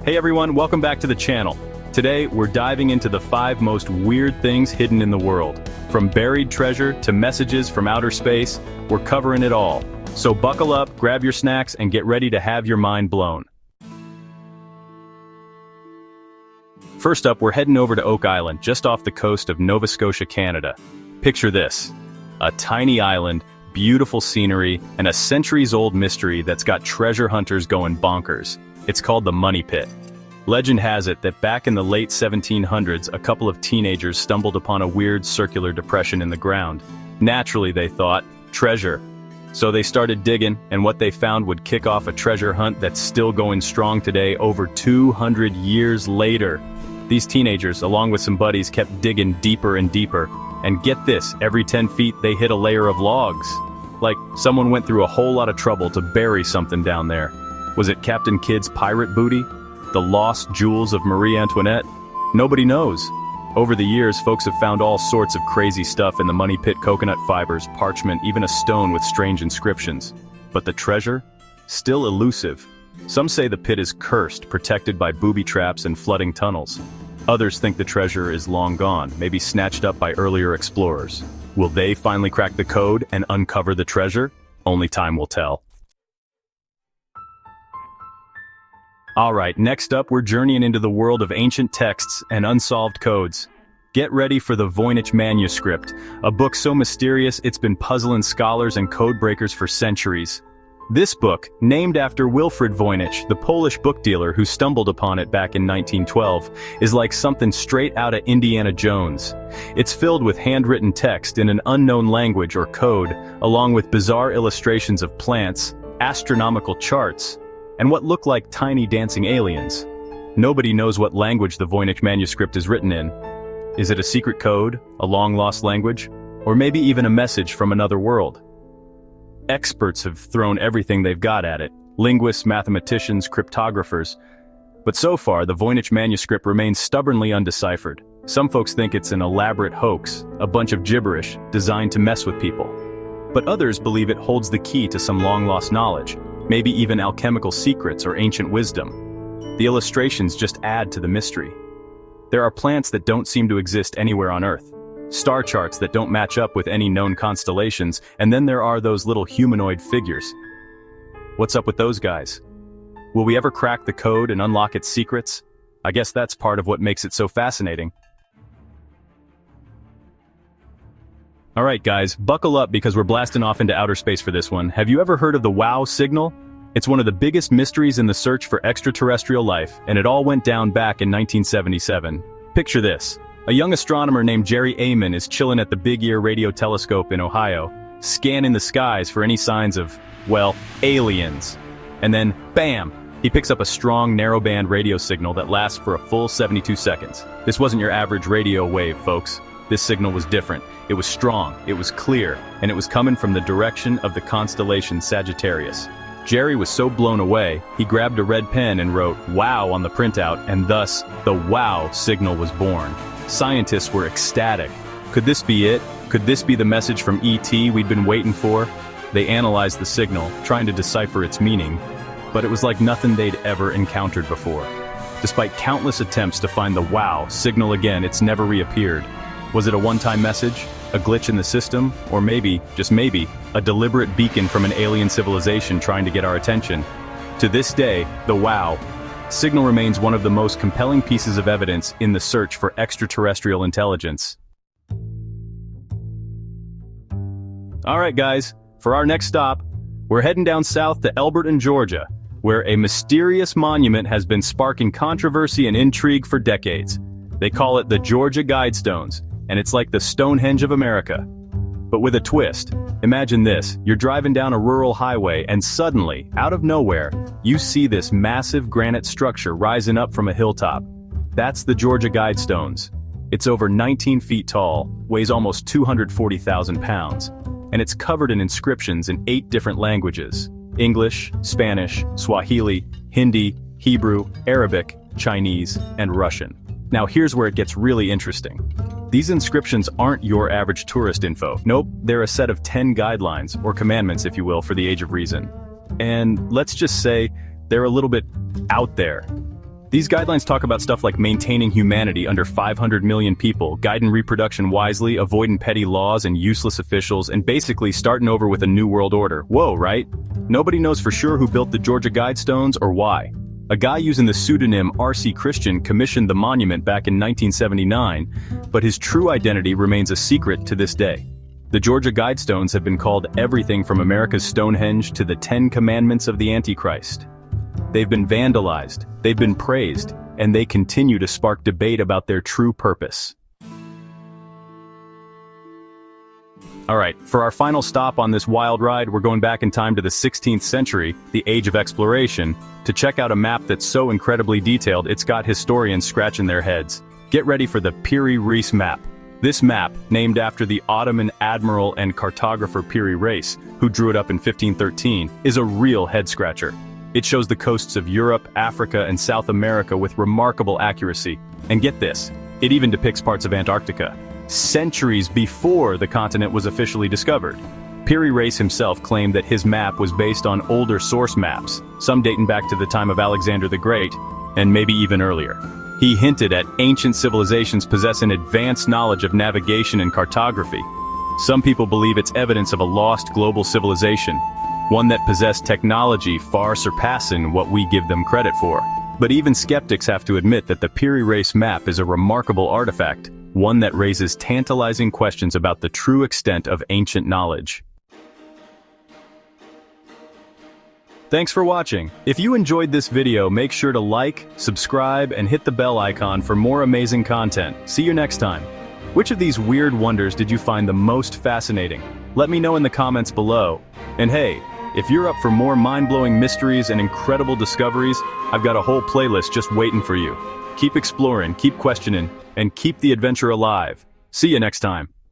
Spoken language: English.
Hey everyone, welcome back to the channel. Today, we're diving into the 5 most weird things hidden in the world. From buried treasure to messages from outer space, we're covering it all. So buckle up, grab your snacks, and get ready to have your mind blown. First up, we're heading over to Oak Island, just off the coast of Nova Scotia, Canada. Picture this: a tiny island, beautiful scenery, and a centuries-old mystery that's got treasure hunters going bonkers. It's called the Money Pit. Legend has it that back in the late 1700s, a couple of teenagers stumbled upon a weird circular depression in the ground. Naturally, they thought, treasure. So they started digging, and what they found would kick off a treasure hunt that's still going strong today, over 200 years later. These teenagers, along with some buddies, kept digging deeper and deeper. And get this, every 10 feet they hit a layer of logs. Like someone went through a whole lot of trouble to bury something down there. Was it Captain Kidd's pirate booty? The lost jewels of Marie Antoinette? Nobody knows. Over the years, folks have found all sorts of crazy stuff in the Money Pit: coconut fibers, parchment, even a stone with strange inscriptions. But the treasure? Still elusive. Some say the pit is cursed, protected by booby traps and flooding tunnels. Others think the treasure is long gone, maybe snatched up by earlier explorers. Will they finally crack the code and uncover the treasure? Only time will tell. Alright, next up, we're journeying into the world of ancient texts and unsolved codes. Get ready for the Voynich manuscript, a book so mysterious it's been puzzling scholars and codebreakers for centuries. This book, named after Wilfrid Voynich, the Polish book dealer who stumbled upon it back in 1912, is like something straight out of Indiana Jones. It's filled with handwritten text in an unknown language or code, along with bizarre illustrations of plants, astronomical charts, and what look like tiny dancing aliens. Nobody knows what language the Voynich manuscript is written in. Is it a secret code, a long-lost language, or maybe even a message from another world? Experts have thrown everything they've got at it: linguists, mathematicians, cryptographers. But so far, the Voynich manuscript remains stubbornly undeciphered. Some folks think it's an elaborate hoax, a bunch of gibberish designed to mess with people. But others believe it holds the key to some long-lost knowledge, maybe even alchemical secrets or ancient wisdom. The illustrations just add to the mystery. There are plants that don't seem to exist anywhere on Earth, star charts that don't match up with any known constellations, and then there are those little humanoid figures. What's up with those guys? Will we ever crack the code and unlock its secrets? I guess that's part of what makes it so fascinating. Alright guys, buckle up because we're blasting off into outer space for this one. Have you ever heard of the WOW signal? It's one of the biggest mysteries in the search for extraterrestrial life, and it all went down back in 1977. Picture this. A young astronomer named Jerry Ayman is chilling at the Big Ear Radio Telescope in Ohio, scanning the skies for any signs of, well, aliens. And then, bam! He picks up a strong, narrowband radio signal that lasts for a full 72 seconds. This wasn't your average radio wave, folks. This signal was different. It was strong, it was clear, and it was coming from the direction of the constellation Sagittarius. Jerry was so blown away, he grabbed a red pen and wrote "WOW" on the printout, and thus, the WOW signal was born. Scientists were ecstatic. Could this be it? Could this be the message from ET we'd been waiting for? They analyzed the signal, trying to decipher its meaning, but it was like nothing they'd ever encountered before. Despite countless attempts to find the WOW signal again, it's never reappeared. Was it a one-time message, a glitch in the system, or maybe, just maybe, a deliberate beacon from an alien civilization trying to get our attention? To this day, the WOW signal remains one of the most compelling pieces of evidence in the search for extraterrestrial intelligence. Alright guys, for our next stop, we're heading down south to Elberton, Georgia, where a mysterious monument has been sparking controversy and intrigue for decades. They call it the Georgia Guidestones, and it's like the Stonehenge of America. But with a twist. Imagine this, you're driving down a rural highway and suddenly, out of nowhere, you see this massive granite structure rising up from a hilltop. That's the Georgia Guidestones. It's over 19 feet tall, weighs almost 240,000 pounds, and it's covered in inscriptions in 8 different languages: English, Spanish, Swahili, Hindi, Hebrew, Arabic, Chinese, and Russian. Now here's where it gets really interesting. These inscriptions aren't your average tourist info. Nope, they're a set of 10 guidelines, or commandments if you will, for the age of reason. And let's just say, they're a little bit out there. These guidelines talk about stuff like maintaining humanity under 500 million people, guiding reproduction wisely, avoiding petty laws and useless officials, and basically starting over with a new world order. Whoa, right? Nobody knows for sure who built the Georgia Guidestones or why. A guy using the pseudonym R.C. Christian commissioned the monument back in 1979, but his true identity remains a secret to this day. The Georgia Guidestones have been called everything from America's Stonehenge to the 10 Commandments of the Antichrist. They've been vandalized, they've been praised, and they continue to spark debate about their true purpose. Alright, for our final stop on this wild ride, we're going back in time to the 16th century, the age of exploration, to check out a map that's so incredibly detailed it's got historians scratching their heads. Get ready for the Piri Reis map. This map, named after the Ottoman admiral and cartographer Piri Reis, who drew it up in 1513, is a real head-scratcher. It shows the coasts of Europe, Africa, and South America with remarkable accuracy. And get this, it even depicts parts of Antarctica, centuries before the continent was officially discovered. Piri Reis himself claimed that his map was based on older source maps, some dating back to the time of Alexander the Great, and maybe even earlier. He hinted at ancient civilizations possessing advanced knowledge of navigation and cartography. Some people believe it's evidence of a lost global civilization, one that possessed technology far surpassing what we give them credit for. But even skeptics have to admit that the Piri Reis map is a remarkable artifact, one that raises tantalizing questions about the true extent of ancient knowledge. Thanks for watching. If you enjoyed this video, make sure to like, subscribe, and hit the bell icon for more amazing content. See you next time. Which of these weird wonders did you find the most fascinating? Let me know in the comments below. And hey, if you're up for more mind-blowing mysteries and incredible discoveries, I've got a whole playlist just waiting for you. Keep exploring, keep questioning, and keep the adventure alive. See you next time.